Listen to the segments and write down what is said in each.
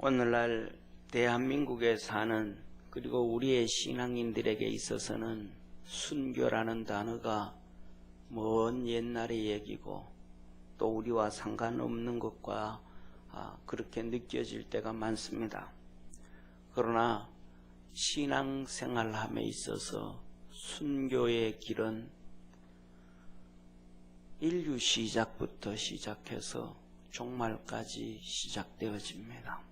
오늘날 대한민국에 사는 그리고 우리의 신앙인들에게 있어서는 순교라는 단어가 먼 옛날의 얘기고 또 우리와 상관없는 것과 그렇게 느껴질 때가 많습니다. 그러나 신앙생활함에 있어서 순교의 길은 인류 시작부터 시작해서 종말까지 시작되어집니다.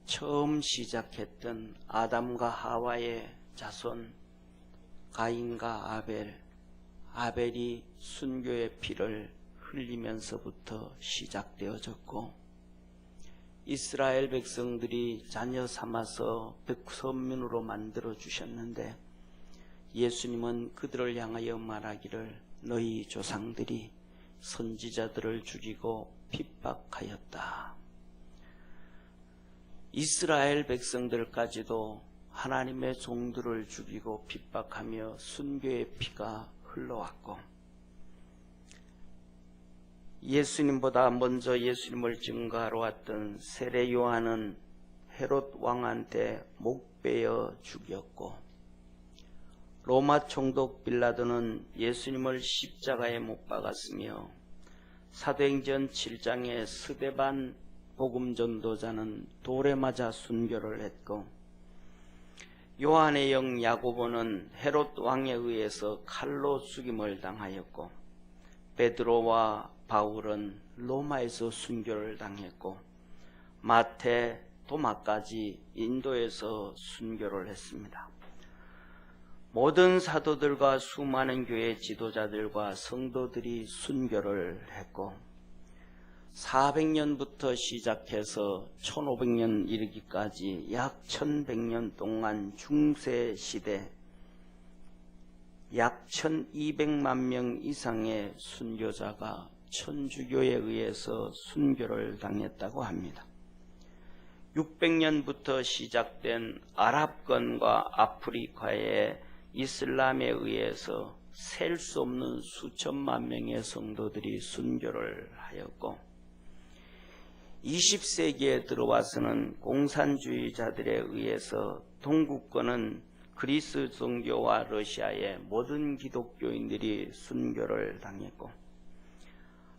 처음 시작했던 아담과 하와의 자손 가인과 아벨이 순교의 피를 흘리면서부터 시작되어졌고, 이스라엘 백성들이 자녀 삼아서 백선민으로 만들어 주셨는데 예수님은 그들을 향하여 말하기를 너희 조상들이 선지자들을 죽이고 핍박하였다. 이스라엘 백성들까지도 하나님의 종들을 죽이고 핍박하며 순교의 피가 흘러왔고, 예수님보다 먼저 예수님을 증거하러 왔던 세례 요한은 헤롯 왕한테 목베어 죽였고, 로마 총독 빌라도는 예수님을 십자가에 못 박았으며, 사도행전 7장의 스데반 복음전도자는 돌에 맞아 순교를 했고, 요한의 영 야고보는 헤롯 왕에 의해서 칼로 죽임을 당하였고, 베드로와 바울은 로마에서 순교를 당했고, 마태, 도마까지 인도에서 순교를 했습니다. 모든 사도들과 수많은 교회 지도자들과 성도들이 순교를 했고, 400년부터 시작해서 1500년 이르기까지 약 1100년 동안 중세시대 약 1200만 명 이상의 순교자가 천주교에 의해서 순교를 당했다고 합니다. 600년부터 시작된 아랍권과 아프리카의 이슬람에 의해서 셀 수 없는 수천만 명의 성도들이 순교를 하였고, 20세기에 들어와서는 공산주의자들에 의해서 동구권은 그리스 종교와 러시아의 모든 기독교인들이 순교를 당했고,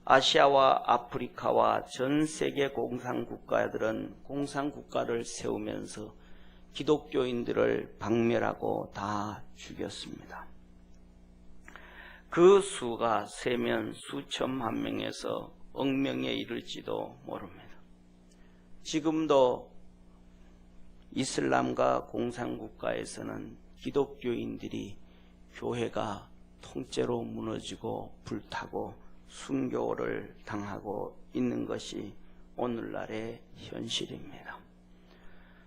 아시아와 아프리카와 전 세계 공산국가들은 공산국가를 세우면서 기독교인들을 박멸하고 다 죽였습니다. 그 수가 세면 수천만 명에서 억명에 이를지도 모릅니다. 지금도 이슬람과 공산국가에서는 기독교인들이 교회가 통째로 무너지고 불타고 순교를 당하고 있는 것이 오늘날의 현실입니다.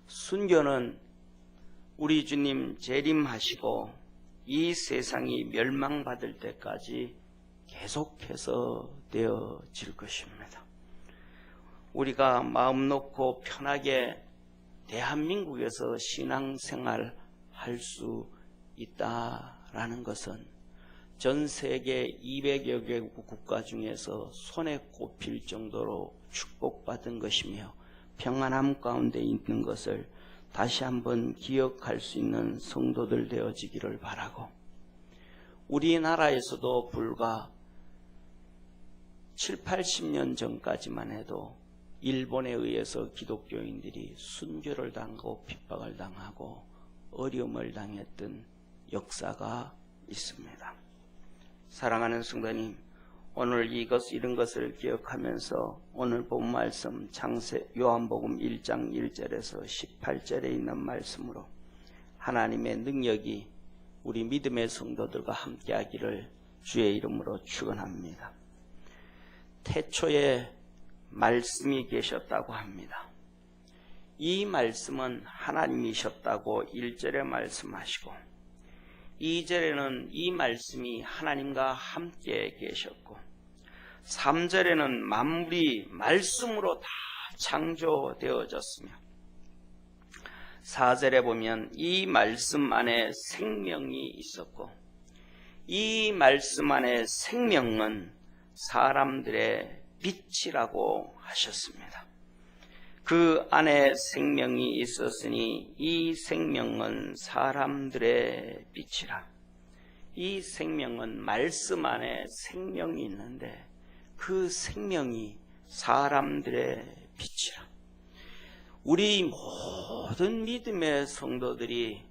순교는 우리 주님 재림하시고 이 세상이 멸망받을 때까지 계속해서 되어질 것입니다. 우리가 마음 놓고 편하게 대한민국에서 신앙생활 할 수 있다라는 것은 전 세계 200여 개국 국가 중에서 손에 꼽힐 정도로 축복받은 것이며 평안함 가운데 있는 것을 다시 한번 기억할 수 있는 성도들 되어지기를 바라고, 우리나라에서도 불과 7, 80년 전까지만 해도 일본에 의해서 기독교인들이 순교를 당하고 핍박을 당하고 어려움을 당했던 역사가 있습니다. 사랑하는 성도님, 오늘 이런 것을 기억하면서 오늘 본 말씀 요한복음 1장 1절에서 18절에 있는 말씀으로 하나님의 능력이 우리 믿음의 성도들과 함께하기를 주의 이름으로 축원합니다. 태초에 말씀이 계셨다고 합니다. 이 말씀은 하나님이셨다고 1절에 말씀하시고, 2절에는 이 말씀이 하나님과 함께 계셨고, 3절에는 만물이 말씀으로 다 창조되어졌으며, 4절에 보면 이 말씀 안에 생명이 있었고, 이 말씀 안에 생명은 사람들의 빛이라고 하셨습니다. 그 안에 생명이 있었으니 이 생명은 사람들의 빛이라. 이 생명은 말씀 안에 생명이 있는데 그 생명이 사람들의 빛이라. 우리 모든 믿음의 성도들이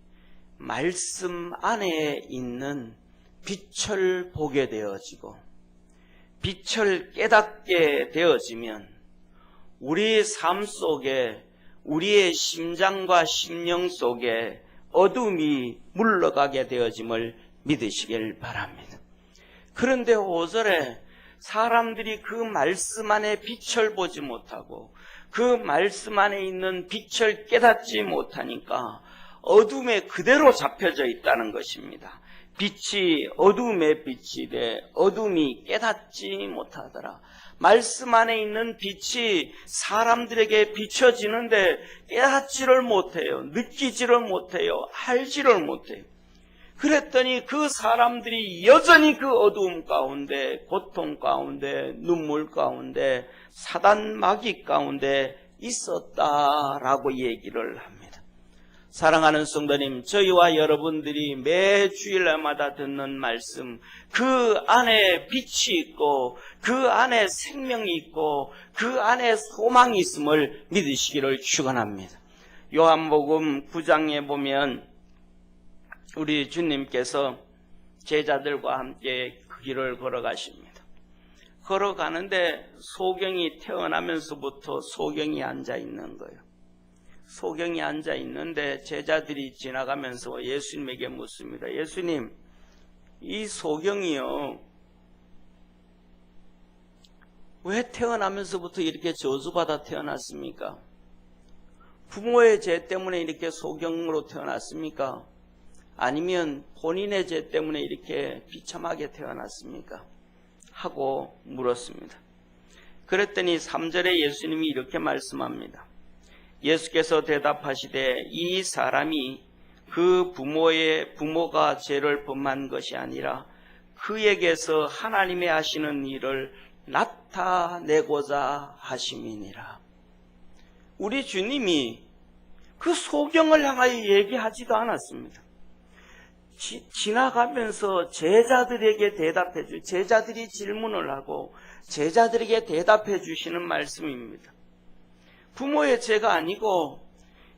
말씀 안에 있는 빛을 보게 되어지고 빛을 깨닫게 되어지면 우리의 삶 속에, 우리의 심장과 심령 속에 어둠이 물러가게 되어짐을 믿으시길 바랍니다. 그런데 5절에 사람들이 그 말씀 안에 빛을 보지 못하고 그 말씀 안에 있는 빛을 깨닫지 못하니까 어둠에 그대로 잡혀져 있다는 것입니다. 빛이 어둠의 빛이 돼 어둠이 깨닫지 못하더라. 말씀 안에 있는 빛이 사람들에게 비춰지는데 깨닫지를 못해요. 느끼지를 못해요. 알지를 못해요. 그랬더니 그 사람들이 여전히 그 어두움 가운데, 고통 가운데, 눈물 가운데, 사단 마귀 가운데 있었다라고 얘기를 합니다. 사랑하는 성도님, 저희와 여러분들이 매 주일날마다 듣는 말씀, 그 안에 빛이 있고 그 안에 생명이 있고 그 안에 소망이 있음을 믿으시기를 축원합니다. 요한복음 9장에 보면 우리 주님께서 제자들과 함께 그 길을 걸어가십니다. 걸어가는데 소경이 태어나면서부터 소경이 앉아 있는 거예요. 소경이 앉아 있는데 제자들이 지나가면서 예수님에게 묻습니다. 예수님, 이 소경이요, 왜 태어나면서부터 이렇게 저주받아 태어났습니까? 부모의 죄 때문에 이렇게 소경으로 태어났습니까? 아니면 본인의 죄 때문에 이렇게 비참하게 태어났습니까? 하고 물었습니다. 그랬더니 3절에 예수님이 이렇게 말씀합니다. 예수께서 대답하시되 이 사람이 그 부모가 죄를 범한 것이 아니라 그에게서 하나님의 하시는 일을 나타내고자 하심이니라. 우리 주님이 그 소경을 향하여 얘기하지도 않았습니다. 지나가면서 제자들에게 제자들이 질문을 하고 제자들에게 대답해 주시는 말씀입니다. 부모의 죄가 아니고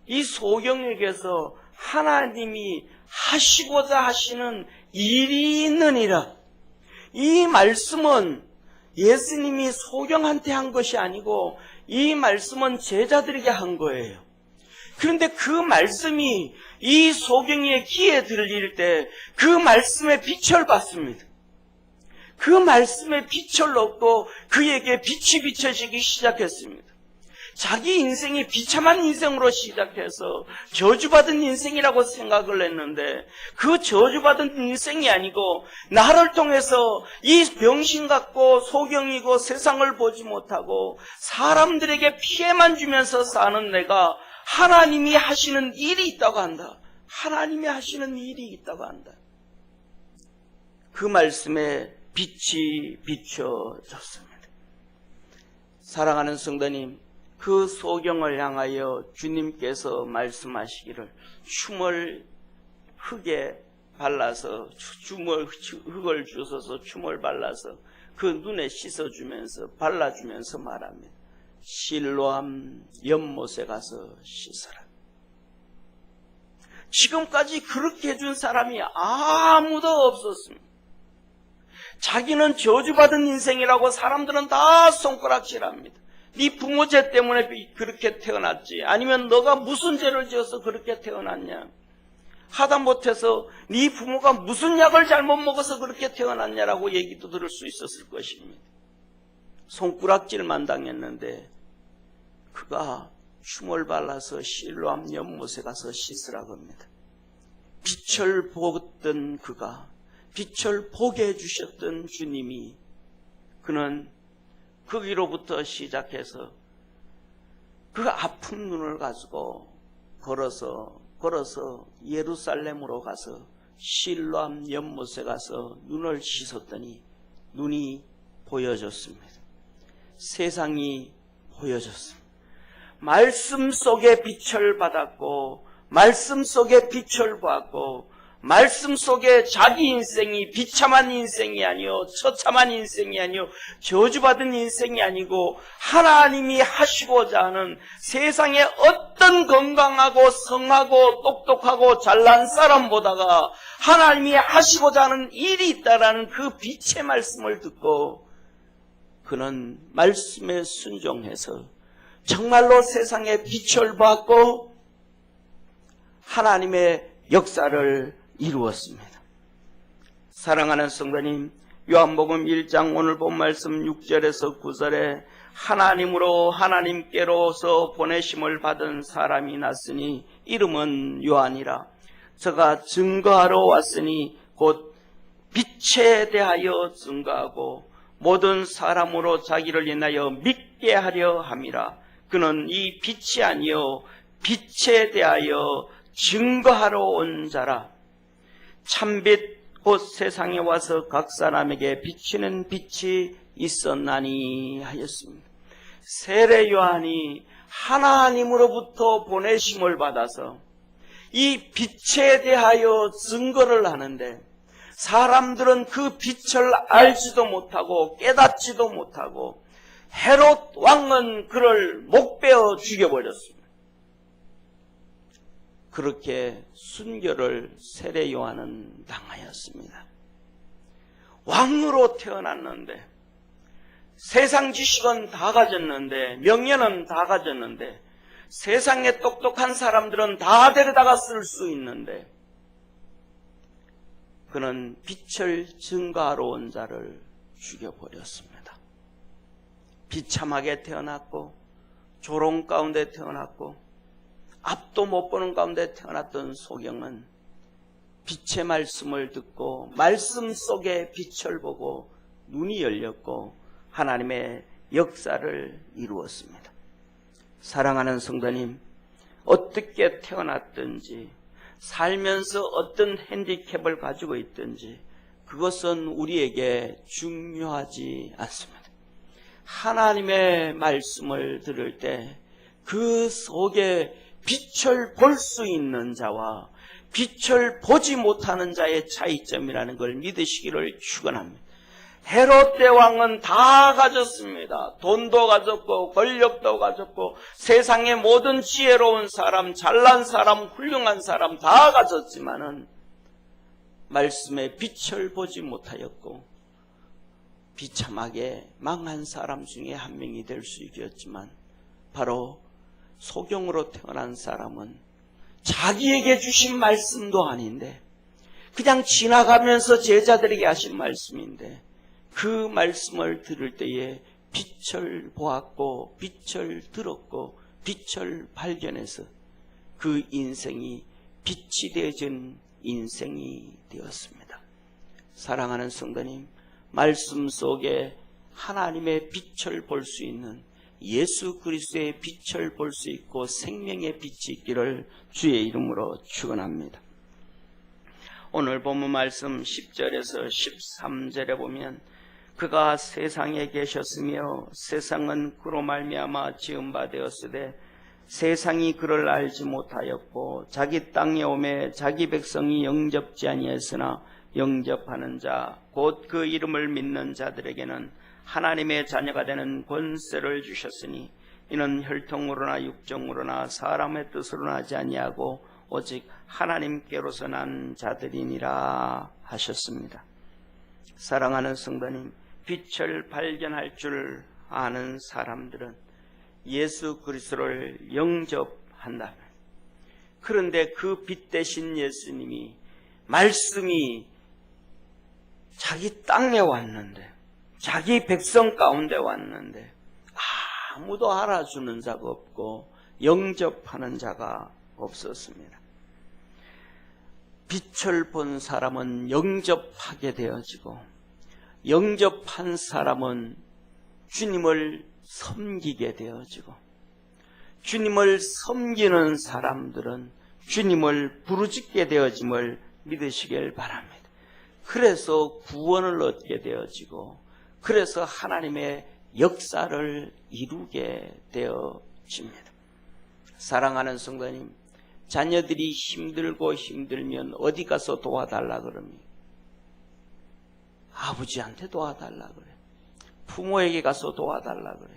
이 소경에게서 하나님이 하시고자 하시는 일이 있느니라. 이 말씀은 예수님이 소경한테 한 것이 아니고 이 말씀은 제자들에게 한 거예요. 그런데 그 말씀이 이 소경의 귀에 들릴 때 그 말씀의 빛을 받습니다. 그 말씀의 빛을 얻고 그에게 빛이 비춰지기 시작했습니다. 자기 인생이 비참한 인생으로 시작해서 저주받은 인생이라고 생각을 했는데 그 저주받은 인생이 아니고 나를 통해서 이 병신 같고 소경이고 세상을 보지 못하고 사람들에게 피해만 주면서 사는 내가 하나님이 하시는 일이 있다고 한다. 하나님이 하시는 일이 있다고 한다. 그 말씀에 빛이 비춰졌습니다. 사랑하는 성도님, 그 소경을 향하여 주님께서 말씀하시기를 춤을 흙에 발라서 흙을 주셔서 춤을 발라서 그 눈에 씻어주면서 발라주면서 말합니다. 실로암 연못에 가서 씻어라. 지금까지 그렇게 해준 사람이 아무도 없었습니다. 자기는 저주받은 인생이라고 사람들은 다 손가락질합니다. 네 부모 죄 때문에 그렇게 태어났지, 아니면 너가 무슨 죄를 지어서 그렇게 태어났냐, 하다못해서 네 부모가 무슨 약을 잘못 먹어서 그렇게 태어났냐라고 얘기도 들을 수 있었을 것입니다. 손가락질만 당했는데 그가 춤을 발라서 실로암 연못에 가서 씻으라고 합니다. 빛을 보던 그가, 빛을 보게 해주셨던 주님이, 그는 거기로부터 시작해서 그 아픈 눈을 가지고 걸어서 예루살렘으로 가서 실로암 연못에 가서 눈을 씻었더니 눈이 보여졌습니다. 세상이 보여졌습니다. 말씀 속에 빛을 받았고 말씀 속에 빛을 보았고 말씀 속에 자기 인생이 비참한 인생이 아니요 처참한 인생이 아니요 저주받은 인생이 아니고 하나님이 하시고자 하는 세상에 어떤 건강하고 성하고 똑똑하고 잘난 사람보다가 하나님이 하시고자 하는 일이 있다라는 그 빛의 말씀을 듣고 그는 말씀에 순종해서 정말로 세상에 빛을 받고 하나님의 역사를 이루었습니다. 사랑하는 성도님, 요한복음 1장 오늘 본 말씀 6절에서 9절에 하나님으로 하나님께로서 보내심을 받은 사람이 났으니 이름은 요한이라. 저가 증거하러 왔으니 곧 빛에 대하여 증거하고 모든 사람으로 자기를 인하여 믿게 하려 함이라. 그는 이 빛이 아니요 빛에 대하여 증거하러 온 자라. 참빛 곧 세상에 와서 각 사람에게 비치는 빛이 있었나니 하였습니다. 세례 요한이 하나님으로부터 보내심을 받아서 이 빛에 대하여 증거를 하는데 사람들은 그 빛을 알지도 못하고 깨닫지도 못하고 헤롯 왕은 그를 목베어 죽여버렸습니다. 그렇게 순교를 세례 요한은 당하였습니다. 왕으로 태어났는데 세상 지식은 다 가졌는데 명예는 다 가졌는데 세상에 똑똑한 사람들은 다 데려다가 쓸 수 있는데 그는 빛을 증거하러 온 자를 죽여버렸습니다. 비참하게 태어났고 조롱 가운데 태어났고 앞도 못 보는 가운데 태어났던 소경은 빛의 말씀을 듣고 말씀 속에 빛을 보고 눈이 열렸고 하나님의 역사를 이루었습니다. 사랑하는 성도님, 어떻게 태어났든지 살면서 어떤 핸디캡을 가지고 있든지 그것은 우리에게 중요하지 않습니다. 하나님의 말씀을 들을 때 그 속에 빛을 볼 수 있는 자와 빛을 보지 못하는 자의 차이점이라는 걸 믿으시기를 축원합니다. 헤롯 대왕은 다 가졌습니다. 돈도 가졌고 권력도 가졌고 세상의 모든 지혜로운 사람, 잘난 사람, 훌륭한 사람 다 가졌지만은 말씀의 빛을 보지 못하였고 비참하게 망한 사람 중에 한 명이 될 수 있었지만 바로 소경으로 태어난 사람은 자기에게 주신 말씀도 아닌데 그냥 지나가면서 제자들에게 하신 말씀인데 그 말씀을 들을 때에 빛을 보았고 빛을 들었고 빛을 발견해서 그 인생이 빛이 되어진 인생이 되었습니다. 사랑하는 성도님, 말씀 속에 하나님의 빛을 볼 수 있는 예수 그리스도의 빛을 볼 수 있고 생명의 빛이 있기를 주의 이름으로 축원합니다. 오늘 본문 말씀 10절에서 13절에 보면 그가 세상에 계셨으며 세상은 그로 말미암아 지은 바 되었으되 세상이 그를 알지 못하였고 자기 땅에 오매 자기 백성이 영접지 아니했으나 영접하는 자 곧 그 이름을 믿는 자들에게는 하나님의 자녀가 되는 권세를 주셨으니 이는 혈통으로나 육정으로나 사람의 뜻으로 나지 아니하고 오직 하나님께로서 난 자들이니라 하셨습니다. 사랑하는 성도님, 빛을 발견할 줄 아는 사람들은 예수 그리스도를 영접한다. 그런데 그 빛 대신 예수님이 말씀이 자기 땅에 왔는데 자기 백성 가운데 왔는데 아무도 알아주는 자가 없고 영접하는 자가 없었습니다. 빛을 본 사람은 영접하게 되어지고 영접한 사람은 주님을 섬기게 되어지고 주님을 섬기는 사람들은 주님을 부르짖게 되어짐을 믿으시길 바랍니다. 그래서 구원을 얻게 되어지고 그래서 하나님의 역사를 이루게 되어집니다. 사랑하는 성도님, 자녀들이 힘들고 힘들면 어디 가서 도와달라 그럽니까? 아버지한테 도와달라 그래. 부모에게 가서 도와달라 그래.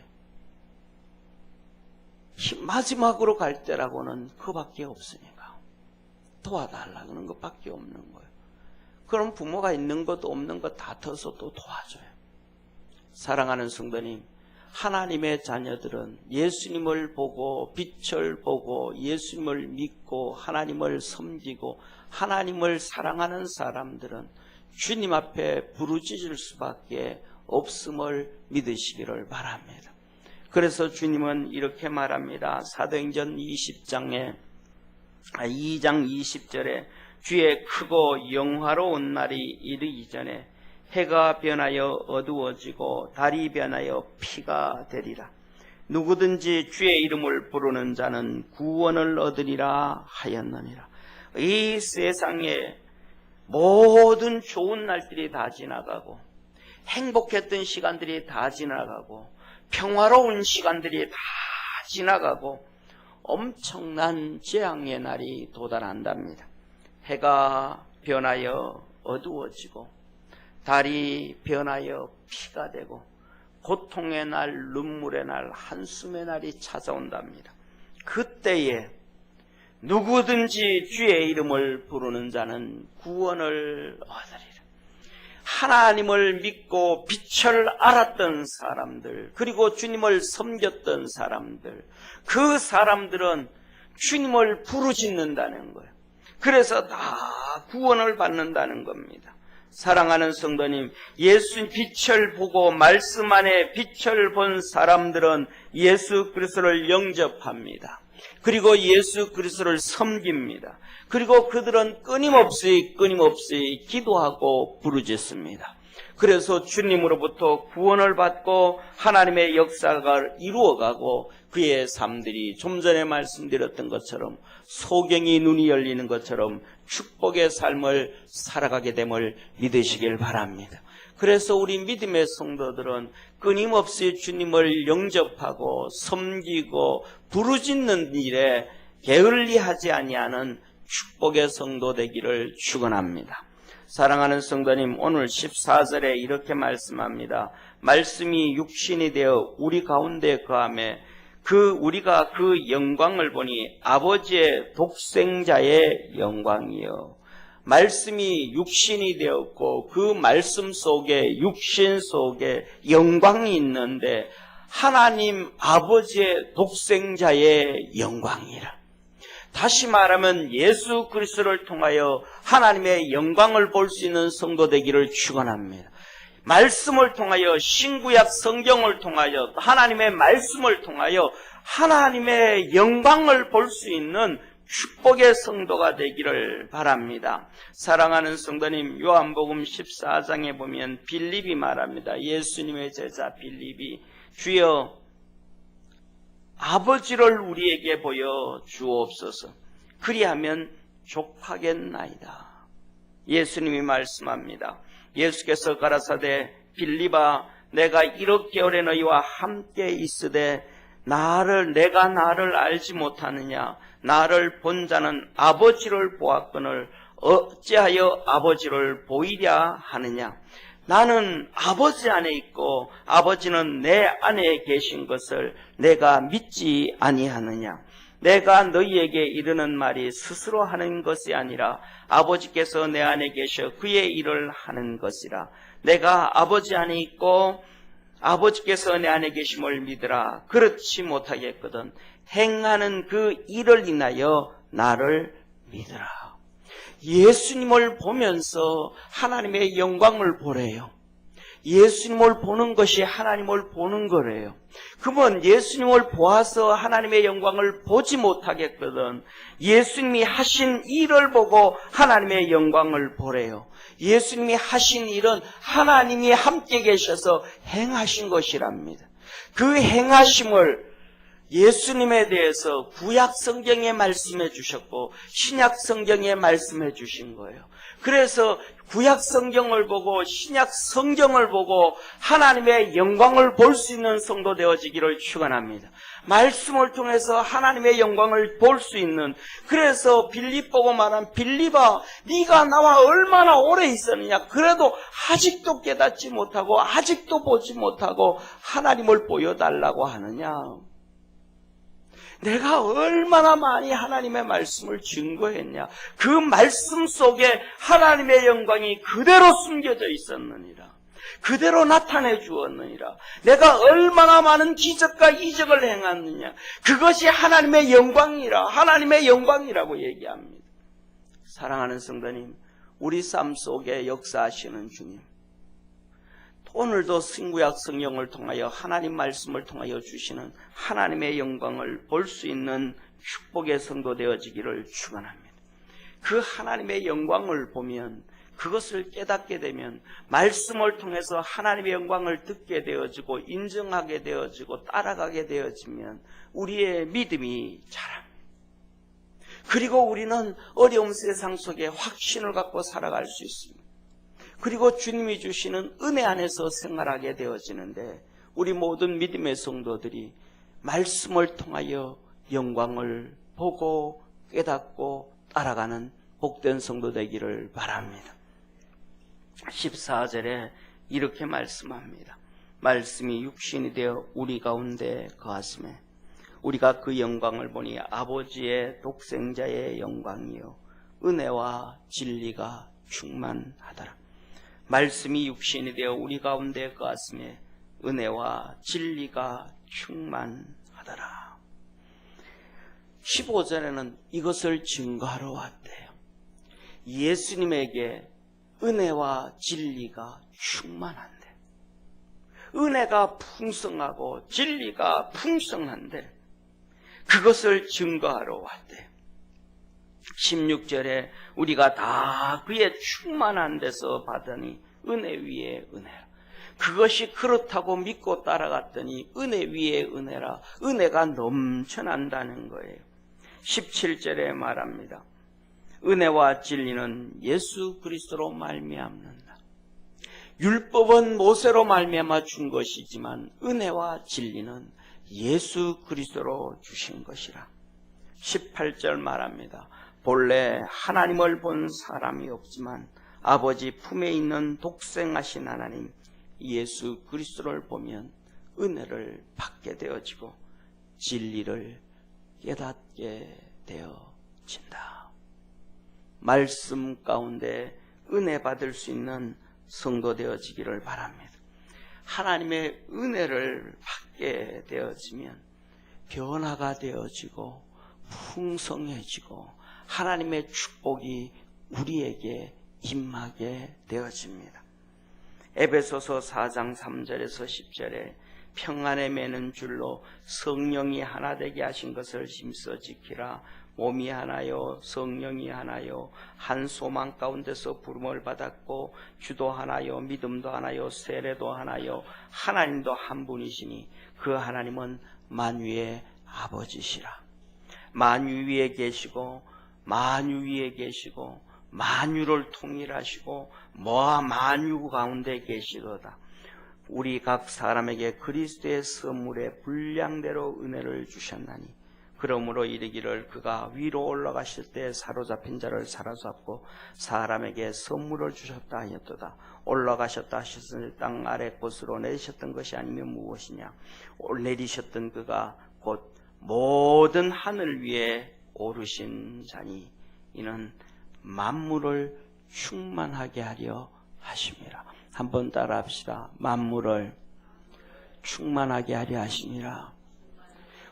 마지막으로 갈 때라고는 그밖에 없으니까 도와달라 그러는 것밖에 없는 거예요. 그럼 부모가 있는 것 없는 것 다 터서 또 도와줘요. 사랑하는 성도님, 하나님의 자녀들은 예수님을 보고 빛을 보고 예수님을 믿고 하나님을 섬기고 하나님을 사랑하는 사람들은 주님 앞에 부르짖을 수밖에 없음을 믿으시기를 바랍니다. 그래서 주님은 이렇게 말합니다. 사도행전 2장 20절에 주의 크고 영화로운 날이 이르기 전에 해가 변하여 어두워지고 달이 변하여 피가 되리라. 누구든지 주의 이름을 부르는 자는 구원을 얻으리라 하였느니라. 이 세상에 모든 좋은 날들이 다 지나가고 행복했던 시간들이 다 지나가고 평화로운 시간들이 다 지나가고 엄청난 재앙의 날이 도달한답니다. 해가 변하여 어두워지고 달이 변하여 피가 되고 고통의 날, 눈물의 날, 한숨의 날이 찾아온답니다. 그때에 누구든지 주의 이름을 부르는 자는 구원을 얻으리라. 하나님을 믿고 빛을 알았던 사람들, 그리고 주님을 섬겼던 사람들, 그 사람들은 주님을 부르짖는다는 거예요. 그래서 다 구원을 받는다는 겁니다. 사랑하는 성도님, 예수 빛을 보고 말씀 안에 빛을 본 사람들은 예수 그리스도를 영접합니다. 그리고 예수 그리스도를 섬깁니다. 그리고 그들은 끊임없이 기도하고 부르짖습니다. 그래서 주님으로부터 구원을 받고 하나님의 역사가 이루어가고 그의 삶들이 좀 전에 말씀드렸던 것처럼 소경이 눈이 열리는 것처럼 축복의 삶을 살아가게 됨을 믿으시길 바랍니다. 그래서 우리 믿음의 성도들은 끊임없이 주님을 영접하고 섬기고 부르짖는 일에 게을리하지 아니하는 축복의 성도 되기를 축원합니다. 사랑하는 성도님, 오늘 14절에 이렇게 말씀합니다. 말씀이 육신이 되어 우리 가운데 거하며 우리가 그 영광을 보니 아버지의 독생자의 영광이요. 말씀이 육신이 되었고 그 말씀 속에 육신 속에 영광이 있는데 하나님 아버지의 독생자의 영광이라. 다시 말하면 예수 그리스도를 통하여 하나님의 영광을 볼 수 있는 성도 되기를 축원합니다. 말씀을 통하여 신구약 성경을 통하여 하나님의 말씀을 통하여 하나님의 영광을 볼 수 있는 축복의 성도가 되기를 바랍니다. 사랑하는 성도님, 요한복음 14장에 보면 빌립이 말합니다. 예수님의 제자 빌립이 주여 아버지를 우리에게 보여 주옵소서. 그리하면 족하겠나이다. 예수님이 말씀합니다. 예수께서 가라사대 빌립아 내가 이렇게 오래 너희와 함께 있으되 내가 나를 알지 못하느냐. 나를 본 자는 아버지를 보았거늘 어찌하여 아버지를 보이랴 하느냐. 나는 아버지 안에 있고 아버지는 내 안에 계신 것을 내가 믿지 아니하느냐. 내가 너희에게 이르는 말이 스스로 하는 것이 아니라 아버지께서 내 안에 계셔 그의 일을 하는 것이라. 내가 아버지 안에 있고 아버지께서 내 안에 계심을 믿으라. 그렇지 못하겠거든 행하는 그 일을 인하여 나를 믿으라. 예수님을 보면서 하나님의 영광을 보래요. 예수님을 보는 것이 하나님을 보는 거래요. 그러면 예수님을 보아서 하나님의 영광을 보지 못하겠거든 예수님이 하신 일을 보고 하나님의 영광을 보래요. 예수님이 하신 일은 하나님이 함께 계셔서 행하신 것이랍니다. 그 행하심을 예수님에 대해서 구약 성경에 말씀해 주셨고 신약 성경에 말씀해 주신 거예요. 그래서 구약 성경을 보고 신약 성경을 보고 하나님의 영광을 볼 수 있는 성도 되어지기를 축원합니다. 말씀을 통해서 하나님의 영광을 볼 수 있는, 그래서 빌립 보고 말한, 빌립아 네가 나와 얼마나 오래 있었느냐, 그래도 아직도 깨닫지 못하고 아직도 보지 못하고 하나님을 보여달라고 하느냐. 내가 얼마나 많이 하나님의 말씀을 증거했냐. 그 말씀 속에 하나님의 영광이 그대로 숨겨져 있었느니라. 그대로 나타내 주었느니라. 내가 얼마나 많은 기적과 이적을 행했느냐. 그것이 하나님의 영광이라. 하나님의 영광이라고 얘기합니다. 사랑하는 성도님, 우리 삶 속에 역사하시는 주님, 오늘도 신구약 성경을 통하여 하나님 말씀을 통하여 주시는 하나님의 영광을 볼 수 있는 축복의 성도 되어지기를 축원합니다. 그 하나님의 영광을 보면, 그것을 깨닫게 되면, 말씀을 통해서 하나님의 영광을 듣게 되어지고 인정하게 되어지고 따라가게 되어지면 우리의 믿음이 자랍니다. 그리고 우리는 어려운 세상 속에 확신을 갖고 살아갈 수 있습니다. 그리고 주님이 주시는 은혜 안에서 생활하게 되어지는데, 우리 모든 믿음의 성도들이 말씀을 통하여 영광을 보고 깨닫고 따라가는 복된 성도 되기를 바랍니다. 14절에 이렇게 말씀합니다. 말씀이 육신이 되어 우리 가운데 거하심에 우리가 그 영광을 보니 아버지의 독생자의 영광이요 은혜와 진리가 충만하더라. 말씀이 육신이 되어 우리 가운데 거하심에 은혜와 진리가 충만하더라. 15절에는 이것을 증거하러 왔대요. 예수님에게 은혜와 진리가 충만한데, 은혜가 풍성하고 진리가 풍성한데 그것을 증거하러 왔대요. 16절에 우리가 다 그의 충만한 데서 받으니 은혜 위에 은혜라. 그것이 그렇다고 믿고 따라갔더니 은혜 위에 은혜라. 은혜가 넘쳐난다는 거예요. 17절에 말합니다. 은혜와 진리는 예수 그리스도로 말미암는다. 율법은 모세로 말미암아 준 것이지만 은혜와 진리는 예수 그리스도로 주신 것이라. 18절 말합니다. 본래 하나님을 본 사람이 없지만 아버지 품에 있는 독생하신 하나님 예수 그리스도를 보면 은혜를 받게 되어지고 진리를 깨닫게 되어진다. 말씀 가운데 은혜 받을 수 있는 성도 되어지기를 바랍니다. 하나님의 은혜를 받게 되어지면 변화가 되어지고 풍성해지고 하나님의 축복이 우리에게 임하게 되어집니다. 에베소서 4장 3절에서 10절에 평안에 매는 줄로 성령이 하나 되게 하신 것을 힘써 지키라. 몸이 하나요 성령이 하나요 한 소망 가운데서 부름을 받았고 주도 하나요 믿음도 하나요 세례도 하나요 하나님도 한 분이시니 그 하나님은 만유의 아버지시라. 만유 위에 계시고 만유 위에 계시고 만유를 통일하시고 만유 가운데 계시도다. 우리 각 사람에게 그리스도의 선물의 분량대로 은혜를 주셨나니 그러므로 이르기를 그가 위로 올라가실 때 사로잡힌 자를 사로잡고 사람에게 선물을 주셨다 하였도다. 올라가셨다 하셨으니 땅 아래 곳으로 내리셨던 것이 아니면 무엇이냐. 내리셨던 그가 곧 모든 하늘 위에 오르신 자니 이는 만물을 충만하게 하려 하심이라. 한번 따라 합시다. 만물을 충만하게 하려 하심이라.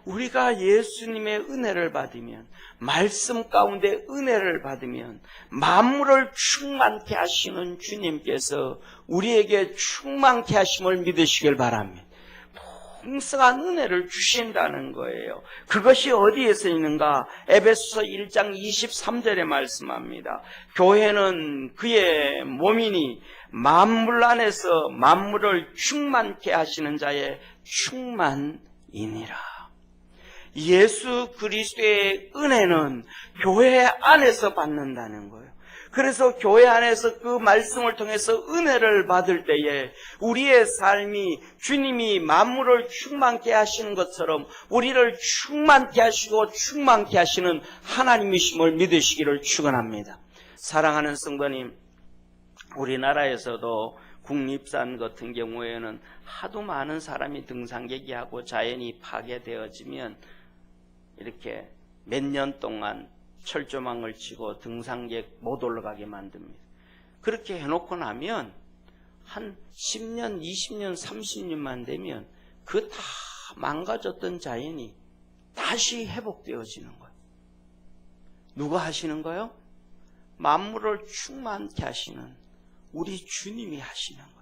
우리가 예수님의 은혜를 받으면, 말씀 가운데 은혜를 받으면 만물을 충만케 하시는 주님께서 우리에게 충만케 하심을 믿으시길 바랍니다. 풍성한 은혜를 주신다는 거예요. 그것이 어디에서 있는가? 에베소서 1장 23절에 말씀합니다. 교회는 그의 몸이니 만물 안에서 만물을 충만케 하시는 자의 충만이니라. 예수 그리스도의 은혜는 교회 안에서 받는다는 거예요. 그래서 교회 안에서 그 말씀을 통해서 은혜를 받을 때에 우리의 삶이 주님이 만물을 충만케 하시는 것처럼 우리를 충만케 하시고 충만케 하시는 하나님이심을 믿으시기를 축원합니다. 사랑하는 성도님, 우리나라에서도 국립산 같은 경우에는 하도 많은 사람이 등산객이하고 자연이 파괴되어지면 이렇게 몇 년 동안 철조망을 치고 등산객 못 올라가게 만듭니다. 그렇게 해놓고 나면 한 10년, 20년, 30년만 되면 그 다 망가졌던 자연이 다시 회복되어지는 거예요. 누가 하시는 거예요? 만물을 충만케 하시는 우리 주님이 하시는 거예요.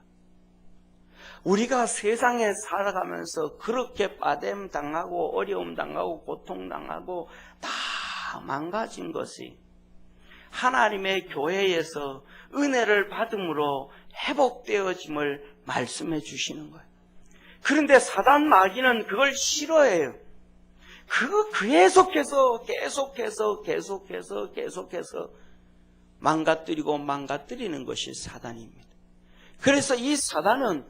우리가 세상에 살아가면서 그렇게 빠뎀 당하고 어려움 당하고 고통 당하고 다 망가진 것이 하나님의 교회에서 은혜를 받음으로 회복되어짐을 말씀해 주시는 거예요. 그런데 사단 마귀는 그걸 싫어해요. 그거 계속해서 망가뜨리는 것이 사단입니다. 그래서 이 사단은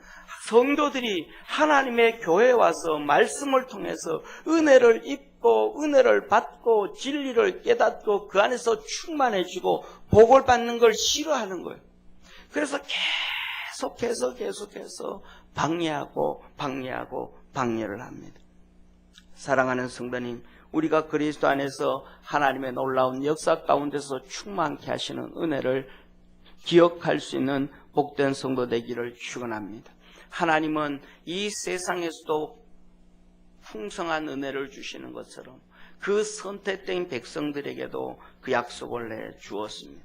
성도들이 하나님의 교회에 와서 말씀을 통해서 은혜를 입고 은혜를 받고 진리를 깨닫고 그 안에서 충만해지고 복을 받는 걸 싫어하는 거예요. 그래서 계속해서 방해를 합니다. 사랑하는 성도님, 우리가 그리스도 안에서 하나님의 놀라운 역사 가운데서 충만케 하시는 은혜를 기억할 수 있는 복된 성도 되기를 축원합니다. 하나님은 이 세상에서도 풍성한 은혜를 주시는 것처럼 그 선택된 백성들에게도 그 약속을 내 주었습니다.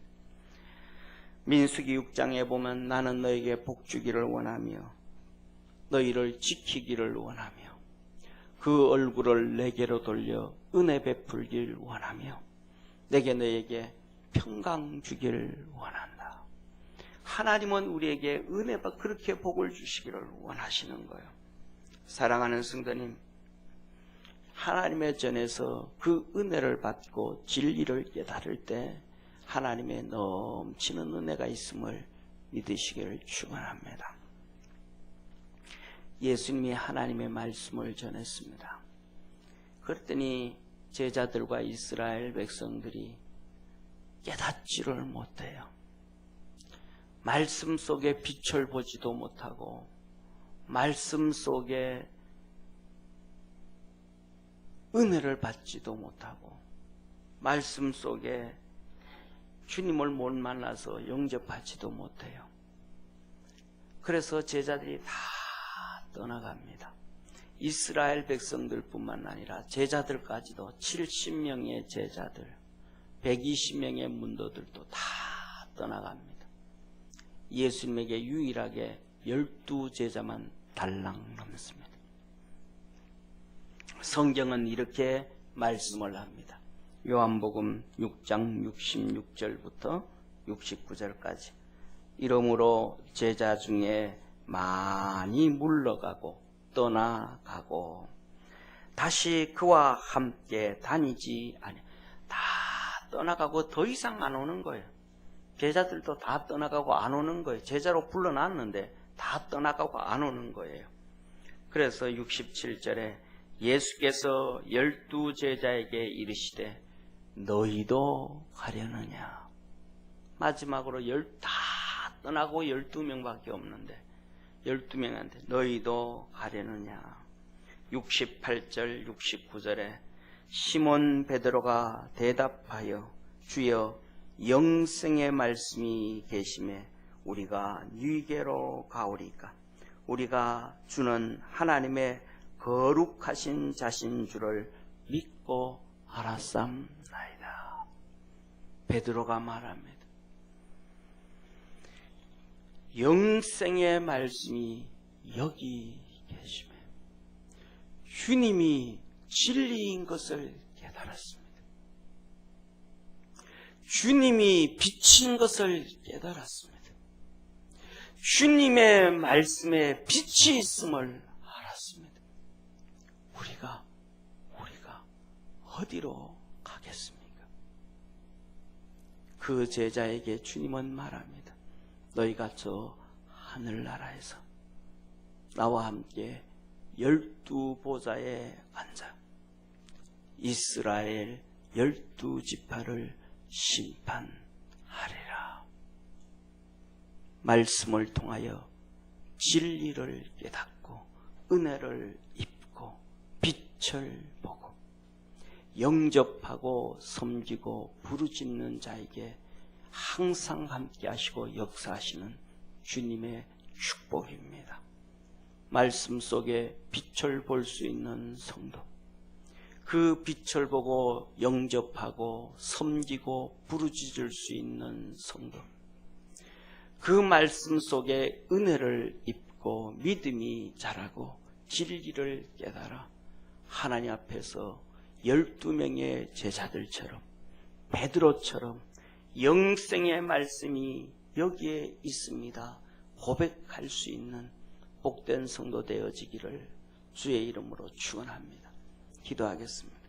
민수기 6장에 보면 나는 너에게 복 주기를 원하며 너희를 지키기를 원하며 그 얼굴을 내게로 돌려 은혜 베풀기를 원하며 내게 너에게 평강 주기를 원한다. 하나님은 우리에게 은혜가 그렇게 복을 주시기를 원하시는 거예요. 사랑하는 성도님, 하나님의 전에서 그 은혜를 받고 진리를 깨달을 때 하나님의 넘치는 은혜가 있음을 믿으시기를 축원합니다. 예수님이 하나님의 말씀을 전했습니다. 그랬더니 제자들과 이스라엘 백성들이 깨닫지를 못해요. 말씀 속에 빛을 보지도 못하고 말씀 속에 은혜를 받지도 못하고 말씀 속에 주님을 못 만나서 영접하지도 못해요. 그래서 제자들이 다 떠나갑니다. 이스라엘 백성들뿐만 아니라 제자들까지도 70명의 제자들, 120명의 문도들도 다 떠나갑니다. 예수님에게 유일하게 12제자만 달랑 남습니다. 성경은 이렇게 말씀을 합니다. 요한복음 6장 66절부터 69절까지 이러므로 제자 중에 많이 물러가고 떠나가고 다시 그와 함께 다니지 아니 다 떠나가고 더 이상 안 오는 거예요. 제자들도 다 떠나가고 안 오는 거예요. 제자로 불러놨는데 다 떠나가고 안 오는 거예요. 그래서 67절에 예수께서 12제자에게 이르시되 너희도 가려느냐. 마지막으로 다 떠나고 12명밖에 없는데 12명한테 너희도 가려느냐. 68절 69절에 시몬 베드로가 대답하여 주여 영생의 말씀이 계심에 우리가 너희께로 가오리까. 우리가 주는 하나님의 거룩하신 자신 줄을 믿고 알았삼나이다. 베드로가 말합니다. 영생의 말씀이 여기 계심에 주님이 진리인 것을 깨달았습니다. 주님이 빛인 것을 깨달았습니다. 주님의 말씀에 빛이 있음을 알았습니다. 우리가 어디로 가겠습니까? 그 제자에게 주님은 말합니다. 너희가 저 하늘나라에서 나와 함께 12보좌에 앉아 이스라엘 12지파를 심판하리라. 말씀을 통하여 진리를 깨닫고 은혜를 입고 빛을 보고 영접하고 섬기고 부르짖는 자에게 항상 함께 하시고 역사하시는 주님의 축복입니다. 말씀 속에 빛을 볼 수 있는 성도, 그 빛을 보고 영접하고 섬기고 부르짖을 수 있는 성도, 그 말씀 속에 은혜를 입고 믿음이 자라고 진리를 깨달아 하나님 앞에서 12명의 제자들처럼 베드로처럼 영생의 말씀이 여기에 있습니다 고백할 수 있는 복된 성도 되어지기를 주의 이름으로 축원합니다. 기도하겠습니다.